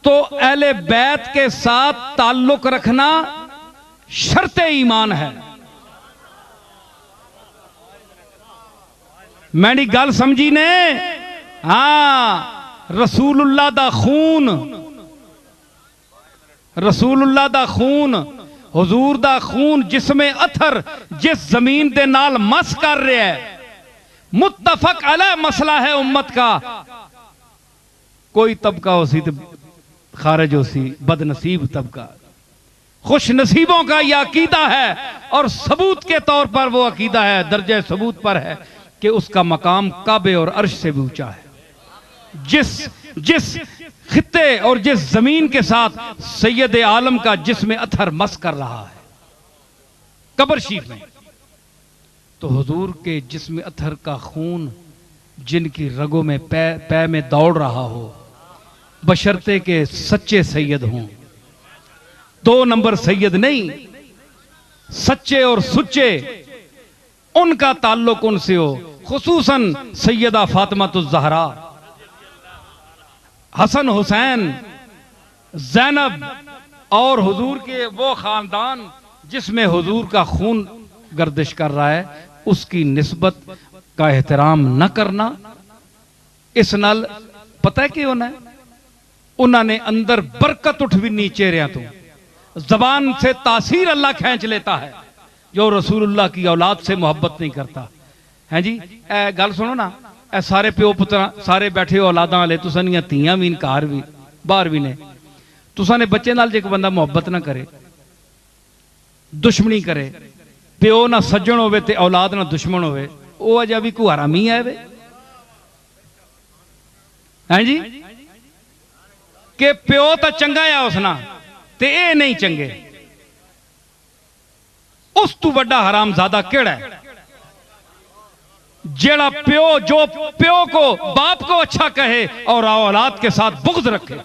तो अहले बैत के साथ ताल्लुक रखना शर्ते ईमान है। मैंने गल समझी ने? हाँ, रसूलुल्लाह दा खून, रसूलुल्लाह दा खून, हुजूर दा खून जिसमें अथर जिस जमीन दे नाल मस कर रहा है, मुत्तफक अलैह मसला है उम्मत का। कोई तबका हो सी तो खारिज हो सी, बदनसीब तबका, खुश नसीबों का यह अकीदा है और सबूत के तौर पर वो अकीदा है, दर्जे सबूत पर है कि उसका मकाम काबे और अर्श से भी ऊंचा है। जिस खित्ते और जिस जमीन के साथ सैयद आलम का जिसमें अथर मस कर रहा है कब्र शरीफ में, तो हुजूर के जिसमें अथर का खून जिनकी रगों में पै में दौड़ रहा हो, बशर्ते के सच्चे सैयद हों। 2 नंबर सैयद नहीं, सच्चे और सुच्चे, उनका ताल्लुक उनसे हो। खुसूसन सैयदा फातिमातुज़ ज़हरा, हसन हुसैन, ज़ैनब और हुजूर के वो खानदान जिसमें हुजूर का खून गर्दिश कर रहा है, उसकी निस्बत का एहतराम न करना। इस नाल पता है कि उन्होंने अंदर बरकत उठविनी चेहरिया तो, जबान से तासीर अल्लाह खींच लेता है जो रसूलुल्लाह की औलाद से मोहब्बत नहीं करता है। जी ए गल सुनो ना, ए सारे प्यो पुत्र सारे बैठे हो औलादा वाले, तुसां दियां धीआं भी घर भी बाहर भी ने, तुसां ने बच्चे नाल जे एक बंदा मोहब्बत ना करे, दुश्मनी करे, प्यो ना सज्जन होवे ते औलाद ना दुश्मन होवे, वो अजा भी कोई हरामी है वे हैं जी, कि प्यो तो चंगा है उसना ते ए नहीं चंगे। उस तू बड़ा हराम ज्यादा केड़ा है जेड़ा प्यो जो प्यो को बाप को अच्छा कहे और औलाद के साथ बुग़्ज़ रखे,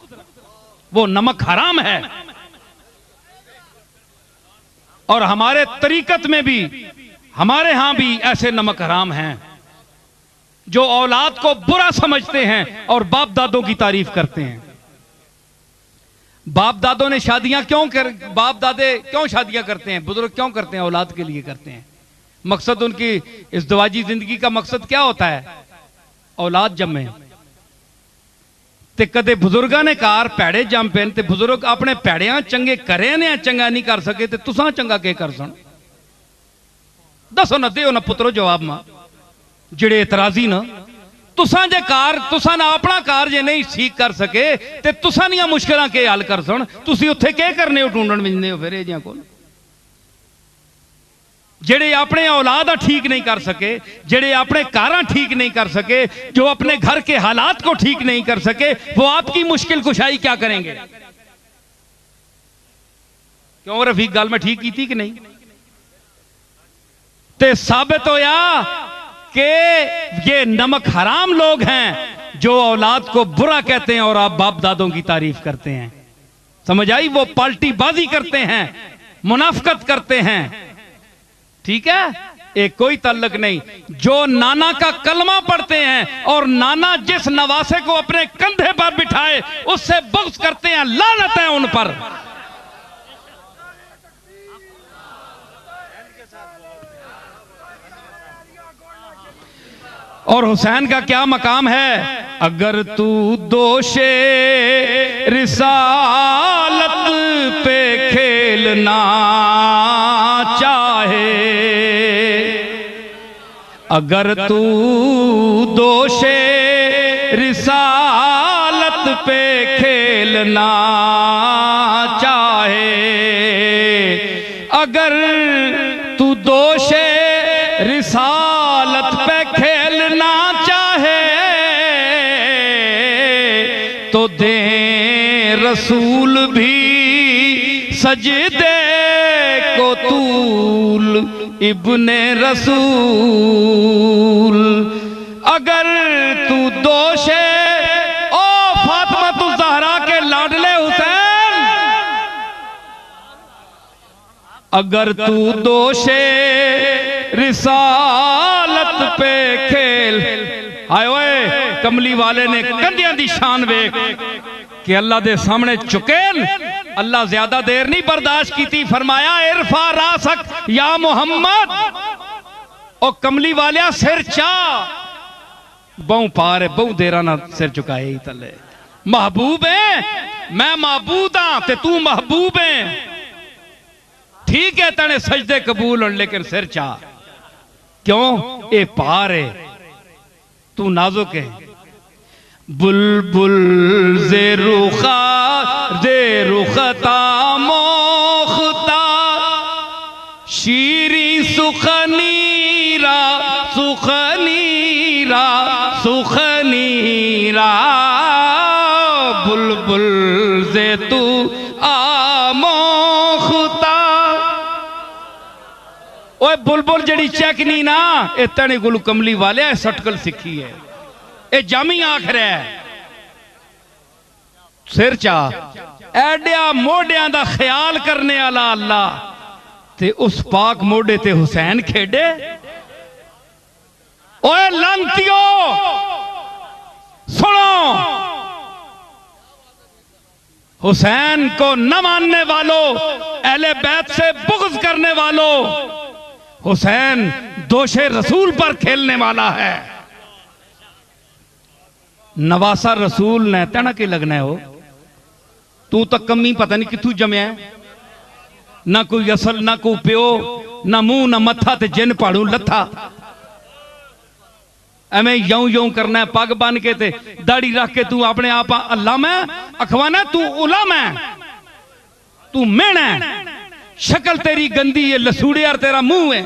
वो नमक हराम है। और हमारे तरीकत में भी, हमारे यहां भी ऐसे नमक हराम हैं जो औलाद को बुरा समझते हैं और बाप दादों की तारीफ करते हैं। बाप दादों ने शादियां बाप दादे क्यों शादियां करते हैं, बुजुर्ग क्यों करते हैं? औलाद के लिए करते हैं। मकसद उनकी इस दवाजी जिंदगी का मकसद क्या होता है? औलाद जमे। ते कदे बुजुर्गां ने कार भैड़े जम पे ते बुजुर्ग अपने भैड़ियां चंगे करे ने चंगा नहीं कर सके, ते तुसां चंगा के कर सन? दसो ना, दियो ना पुत्रो जवाब मां जिहड़े इतराजी ना। तुसां जे कार तुसां ना अपना कार जे नहीं ठीक कर सके ते तुसां दियां मुश्किलां के हल कर सन? तुसीं उत्थे के करने हो ढूंढण मिलने हो फिर इहदियां कोल? जेड़े अपने औलाद ठीक नहीं कर सके, जेड़े अपने कारां ठीक नहीं कर सके, जो अपने घर के हालात को ठीक नहीं कर सके, वो आपकी मुश्किल कुशाई क्या करेंगे? क्यों रफीक, गल मैं ठीक की थी कि नहीं? ते साबित होया कि ये नमक हराम लोग हैं जो औलाद को बुरा कहते हैं और आप बाप दादों की तारीफ करते हैं। समझ आई? वो पार्टी बाजी करते हैं, मुनाफकत करते हैं। ठीक है, एक कोई ताल्लुक नहीं। जो नाना का कलमा पढ़ते हैं और नाना जिस नवासे को अपने कंधे पर बिठाए उससे बुग़्ज़ करते हैं, लानत है उन पर। और हुसैन का क्या मकाम है? अगर तू दोषे रिसालत पे खेलना चाहे, अगर तू दोषे रिसालत पे खेलना चाहे, अगर तू दोषे रिसालत पे खेलना चाहे, तो दे रसूल भी सजदे को तूल इब्ने रसूल। अगर तू दोषे ओ फातिमा ज़हरा के लाडले हुसैन, अगर तू दोषे रिसालत पे खेल, हाय ओए कमली वाले ने कंधियां दी शान वेख कि अल्लाह दे सामने झुके। अल्लाह ज्यादा देर नहीं बर्दाश्त की, फरमाया इरफा रासक या मोहम्मद, ओ कमली वालिया सिर चा। बहु पार है, बहु देरा ना सिर चुकाए ही तले। महबूब है, मैं महबूब हाँ ते तू महबूब है। ठीक है तेने सजदे कबूल होने, लेकिन सिर चा। क्यों? ए पार है, तू नाजुक है। बुलबुल जे रुखता मोखता शीरी सुखनीरा सुखनीरा सुखनीरा। बुलबुल जे तू आमोखता। ओए बुलबुल जड़ी चैकनी ना, ए तने गुल कमली वाले सटकल सीखी है, ए जामी आखर है। सिर चा एडिया मोडिया दा ख्याल करने वाला अल्लाह ते उस पाक मोडे ते हुसैन खेडे। ओए लांतियो सुनो, हुसैन को न मानने वालों, अहले बैत से बुग़्ज़ करने वालों, हुसैन दोषे रसूल पर खेलने वाला है। नवासा रसूल ने तेना के लगना हो, तू तो कमी पता नहीं कितू जमया, ना कोई असल ना कोई प्यो, ना मुंह ना मत्था ते जिन पाड़ू लथा। एवें यू यू करना है, पग बन के ते दाढ़ी रख के तू अपने आप अल्लामा अखवाना, तू उलामा, तू मेहना, शक्ल तेरी गंदी है, लसूड़िया तेरा मुंह है।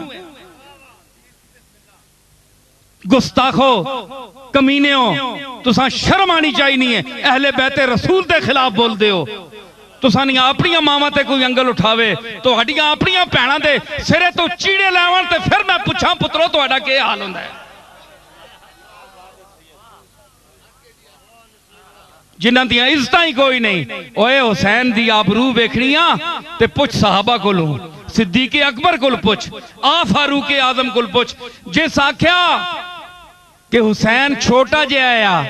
गुस्ताखो कमीने हो, तुसा शर्म आनी चाहिए। अहले बैते रसूल के खिलाफ बोलते हो। तुसा नहीं अपनी मावा ते कोई अंगल उठावे तो हड्डियां अपनी भैणों के सिरे तो चीड़े लैवन ते फिर मैं पूछा पुत्रो तुहाडा के हाल हुंदा है। जिन्हां दी इज्जत ही कोई नहीं। ओए हुसैन दी आबरू वेखणियां ते पुछ सहाबा कोलों, सिद्दीक अकबर कोल पुछ, आ फारूक आजम कोल पुछ। जिस आख्या कि हुसैन छोटा जिहा आया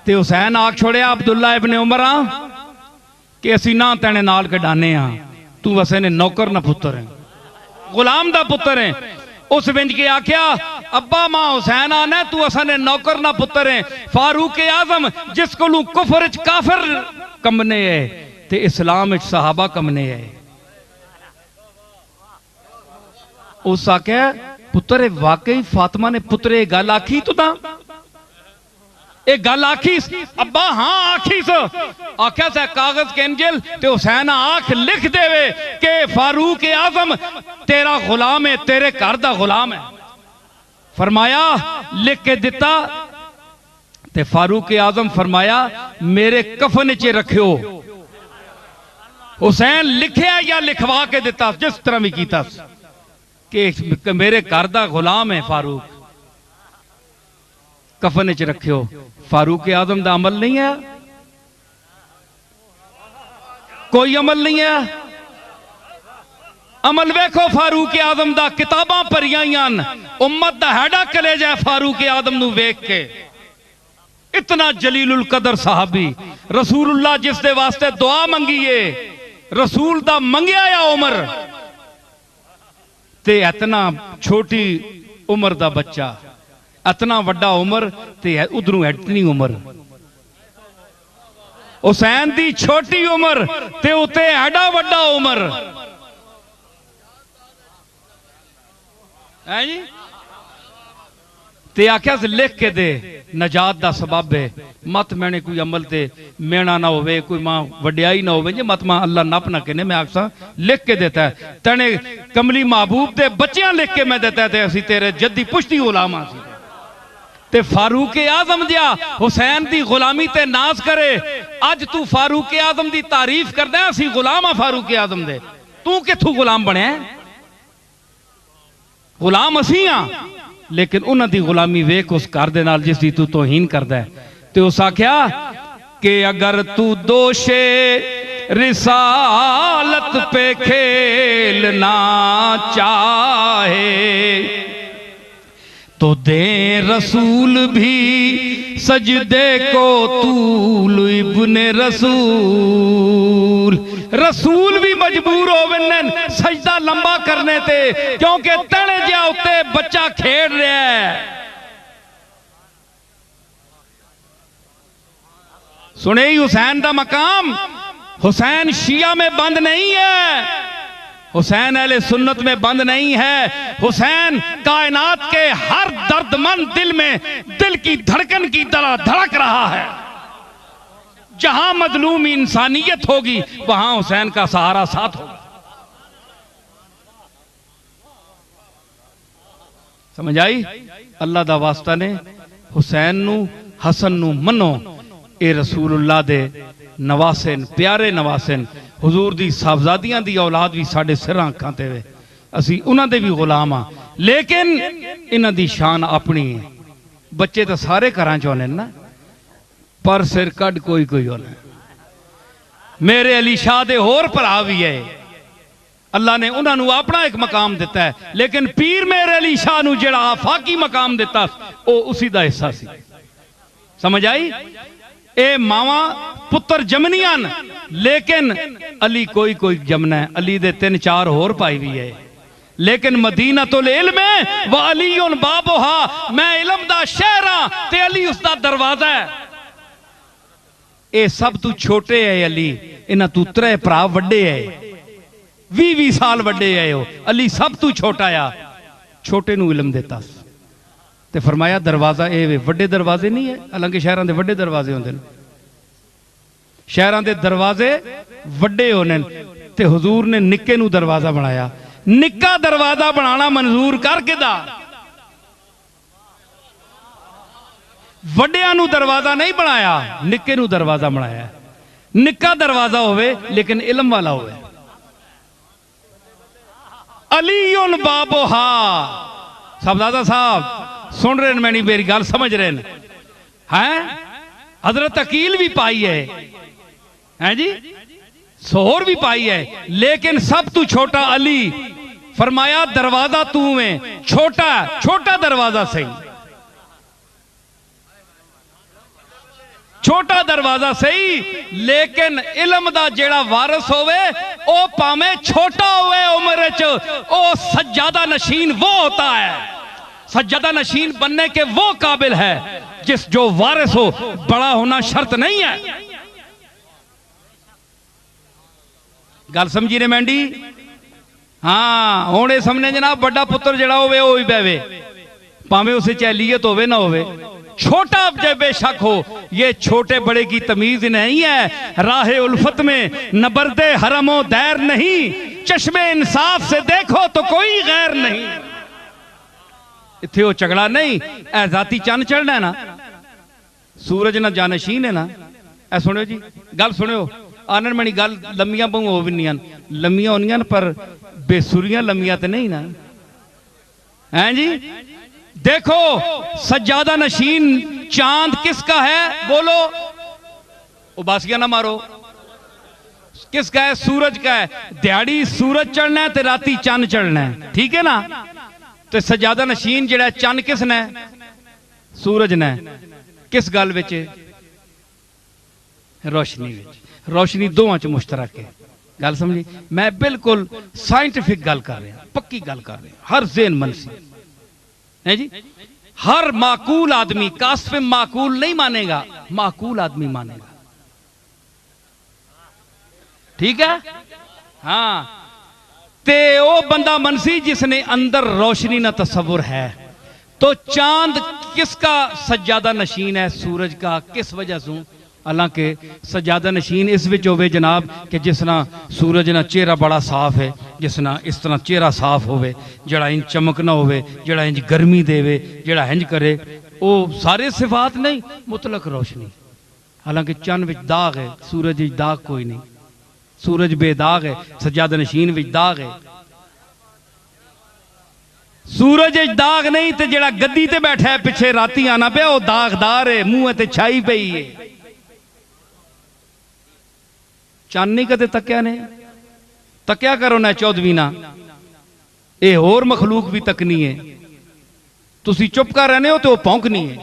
ते हुसैन आख छोड़िया अब्दुल्ला इब्ने उमर कि असी ना तेने नाल कढाने आ, तू वसे ने नौकर ना पुत्र है, गुलाम दा पुत्र है। उस विंज के आख्या अब्बा मां हुसैन आना, तू असा ने नौकर ना पुत्र है। फारूक आजम जिस कोलू कुफर च काफिर कमने है ते इस्लाम च सहाबा कमने है। उस आख्या पुत्र वाकई फातिमा ने पुत्र ये गल आखी, तू एक गल आखी अब्बा? हाँ आखी सो। आख्या से कागज के अंजल ते हुसैन आख लिख देवे के फारूक आजम तेरा गुलाम है, तेरे घर दा गुलाम है। फरमाया लिख के दिता ते फारूक आजम फरमाया मेरे कफन च रखियो। हुसैन लिखिया या लिखवा के दिता, जिस तरह भी कीता कि मेरे घर दा गुलाम है फारूक, कफन च रखियो। फारूक आजम दा अमल नहीं है, कोई अमल नहीं है। अमल वेखो फारूक आजम दा, किताबां भरियां उम्मत दा हैडा कलेजा फारूक आजम नू वेख के। इतना जलीलुल कदर साहबी, रसूलुल्लाह जिस दे वास्ते दुआ मंगीए, रसूल दा मंगिया या उमर ते इतना छोटी उम्र दा बच्चा, इतना वड्डा उम्र ते उधरों इतनी उम्र। हुसैन दी छोटी उम्र ते उते एडा वड्डा उम्र है जी। ते आख्या लिख के दे, नजात दा सबब है। मत मैंने कोई अमल ते मेना ना होवे, कोई मां वड्याई ना होवे, जे मत मां अल्लाह नप ना कहने। मैं आखसा लिख के देता है, तने कमली महबूब दे बच्चियां लिख के मैं देता है, असी तेरे जद्दी पुश्ती गुलाम सी। ते फारूक आजम दिया हुसैन दी गुलामी ते नाज करे। अज तू फारूक आजम दी तारीफ करदा, असी गुलाम आ फारूक आजम दे। तू किथों गुलाम बने? गुलाम असी हां, लेकिन उन्हां दी गुलामी वेख उस घर दे नाल जिस दी तू तौहीन करदा है। ते उस आख्या कि अगर तू दोषे रिसालत पे खेलना चाहे तो दे रसूल भी सजदे को तूल इब्ने रसूल। रसूल भी मजबूर होवन सजदा लंबा करने ते, क्योंकि तने जिहा उत्ते बच्चा खेड रहा है। सुने ही हुसैन का मकाम, हुसैन शिया में बंद नहीं है, हुसैन अहले सुन्नत में बंद नहीं है। हुसैन कायनात के हर दर्दमंद दिल में दिल की धड़कन की तरह धड़क रहा है। जहां मजलूम इंसानियत होगी वहां हुसैन का सहारा साथ होगा। समझ आई? अल्लाह दा वास्ता ने हुसैन नू हसन नू मनो, ए रसूलुल्लाह दे नवासे प्यारे नवासे, हुजूर दी साहबजादियां दी औलाद भी साडे सिरां अखां ते वे, असी उन्हां दे भी गुलाम हां, लेकिन इन्हां दी शान अपनी है। बच्चे तो सारे घरां च होने ना, पर सिर कड कोई कोई होना। मेरे अली शाह दे होर भरा भी है, अल्लाह ने उन्होंने अपना एक मकाम दिता है, लेकिन पीर मेरे अली शाह नू जिहड़ा आफाकी मकाम दिता वो उसी दा हिस्सा सी। समझ आई? ए मावा पुत्र जमनियां, लेकिन अली कोई कोई जमना है। अली दे 3-4 होर भाई भी है, लेकिन मदीनतुल इल्म व अलीउन बाबुहा, मैं इल्म दा शहर हां ते अली उसदा दरवाजा है। ए सब तू छोटे है अली, इन्हां तू 3 भरा वड्डे है, 20-20 साल वड्डे है। अली सब तू छोटा आ, छोटे नू इल्म देता ते फरमाया दरवाजा ए वे, वड्डे दरवाजे नहीं है, हालांकि शहरां दे वड्डे दरवाजे होंदे ने, शहरां दे दरवाजे वड्डे होने ते हुजूर ने निक्के नू दरवाजा बनाया। निक्का दरवाजा बनाना मंजूर कर किदा, वड्डियां नू दरवाजा नहीं बनाया, निक्के नू दरवाजा बनाया। निक्का दरवाजा होवे लेकिन इल्म वाला होवे। अलीउन बाबुहा, साहबजादा साहब सुन रहे हैं, मैंने मेरी गल समझ रहे हैं? हजरत अकील भी पाई है जी, सोहर भी पाई है, लेकिन सब तू छोटा अली। फरमाया दरवाजा तू है, छोटा छोटा दरवाजा सही, छोटा दरवाजा सही, लेकिन इल्म दा जेड़ा वारिस होवे ओ भावें छोटा होवे उम्र च, ओ सज्जादा नशीन वो होता है। सज्जादा नशीन बनने के वो काबिल है जिस जो वारिस हो, बड़ा होना शर्त नहीं है। गल समझी ने मैंडी? हाँ, हुणे समझने जनाब बड़ा पुत्र जड़ा होवे ओ ही बहवे, भावें उसे चैलियत होवे ना होवे, छोटा जब बेशक हो। ये छोटे बड़े की तमीज नहीं है। राहे उल्फत में नबरदे हरमो दैर नहीं, चश्मे इंसाफ से देखो तो कोई गैर नहीं। इत्थे वो झगड़ा नहीं, ऐ जाती चंद चढ़ना है ना, सूरज ना जानशीन है ना। ऐ सुनियो जी, गल सुनियो, आनन मनी गल लम्मियां बहु हो भी नहीं, लम्मियां होनियां पर बेसुरियां लम्मियां तो नहीं ना, हैं जी? देखो सज्जादा नशीन चांद किसका है? बोलो, उबासिया ना मारो। किसका है? सूरज का है। दिहाड़ी सूरज चढ़ना है तो राती चंद चढ़ना है, ठीक है ना? तो सज्जादा नशीन जिहड़ा चंद किसने? सूरज ने। किस गल विच? रोशनी विच। रोशनी दोवां च मुश्तरक है। गल समझी? मैं बिल्कुल साइंटिफिक गल कर रहा, पक्की गल कर रहा, हर ज़हन मनसी है जी। हर माकूल आदमी कास्फ माकूल नहीं मानेगा, माकूल आदमी मानेगा, ठीक है? हाँ, ते वो बंदा मनसी जिसने अंदर रोशनी ना तस्वुर है। तो चांद किसका सज्जादा नशीन है? सूरज का। किस वजह से? हालांकि सज्जादा नशीन इस विच होवे जनाब कि जिसना सूरज ना चेहरा बड़ा साफ है, जिसना इस तरह चेहरा साफ होवे, जड़ा इंज चमक ना होवे, जड़ा इंज गर्मी देवे, जड़ा इंज करे, वो सारे सिफात नहीं, मुतलक रोशनी। हालांकि चंद विच दाग है, सूरज विच दाग कोई नहीं, सूरज बेदाग है, सज्जादा नशीन विच दाग है। सूरज दाग नहीं तो जड़ा गद्दी ते बैठा है पिछे राती आना पे वो दागदार है, मुंह ते छाई पई है। चंद नहीं कदे तक्या ने, तक्या करो ना 14वीं ना, ये होर मखलूक भी तकनी है। तुसी चुप कर रहे हो तो भौंकनी है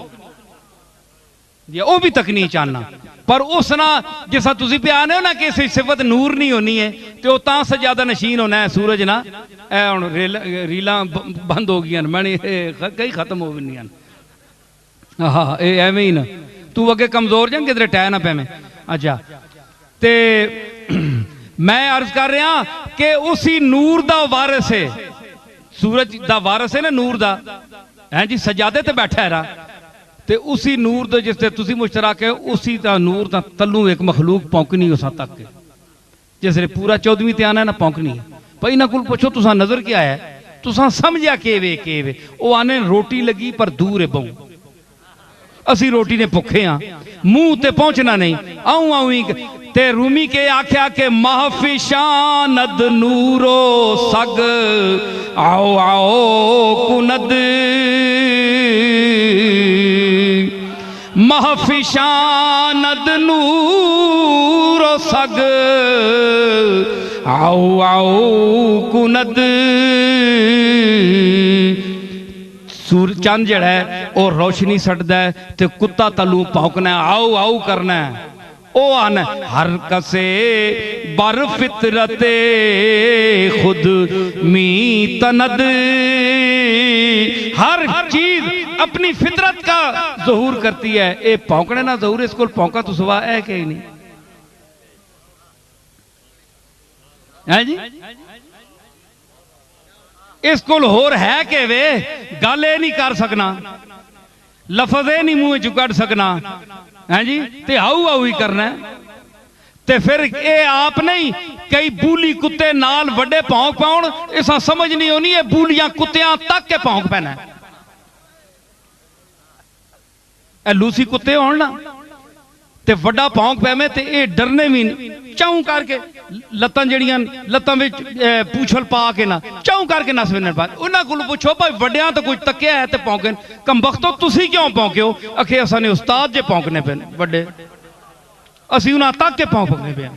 जी, वह भी तकनी चाहना। पर उस ना जिसा तुसी पे आने हो ना कि इस सिफत नूर नहीं होनी है तो तां सजादा नशीन होना है सूरज ना। ए हुण रीलां बंद हो गई मैंने कई खत्म हो गई। हाँ एवें ही ना तू अगे कमजोर जा किधरे टै ना पैवें। अच्छा ते मैं अर्ज कर रहा कि उसी नूर दा वारिस है, सूरज दा वारिस है ना नूर दा है जी, सजादे ते बैठा है रहा ते उसी नूर दे जिससे तुसी मुश्तरक है उसी दा नूर दा तलू एक मखलूक पौंकनी उस तक के जिसने पूरा 14वीं ते आना ना पौंकनी है। भाई इन्हां कोल पुछो तुसा नजर क्या है, तुसा समझिया केवे वो आने रोटी लगी पर दूर है बहु, असी रोटी ने भुखे हाँ मुंह ते पहुंचना नहीं आऊं आऊं ही ते रूमी के आख्या के महफिशानद नूरो सग आओ आओ कुनद महफिशानद नूरो सग आओ आओ कुनद। सूर चंद जड़ा है और रोशनी सटदा है ते कुत्ता तलू भौंकना है आओ आओ करना है। ओ आना हर कसे बर फितरते खुद मी तनद, हर चीज अपनी फितरत का ज़हूर करती है। ए भौंकने ना ज़हूर इसको भौंका तो सवा है कि नहीं है जी, इस कोल होर है कि वे गल ये नहीं कर सकना, लफज नहीं मुंह चु कढ़ सकना है जी, ते आऊ आऊ ही करना है। ते फिर ये आप नहीं कई बूली कुत्ते नाल वड्डे भौंक पाउण इसा समझ नहीं होनी है बूलियां कुत्तियां तक के भौंक पैना है। लूसी कुत्ते होण ना ते वड्डा भौंक पैवे ते ये डरने भी चाऊ करके लत्तां जड़ियां लत्तां विच पूछल पा के ना चाऊ करके नस वेन बाद उन्हां कोल पुछो भाई वड्डियां तो कुछ तकिया है ते भौंकन कम बख्तो तुसी क्यों भौंके हो? अखे असां ने उस्ताद जे भौंकने पे वड्डे असी उन्हां तक के भौंकने पे।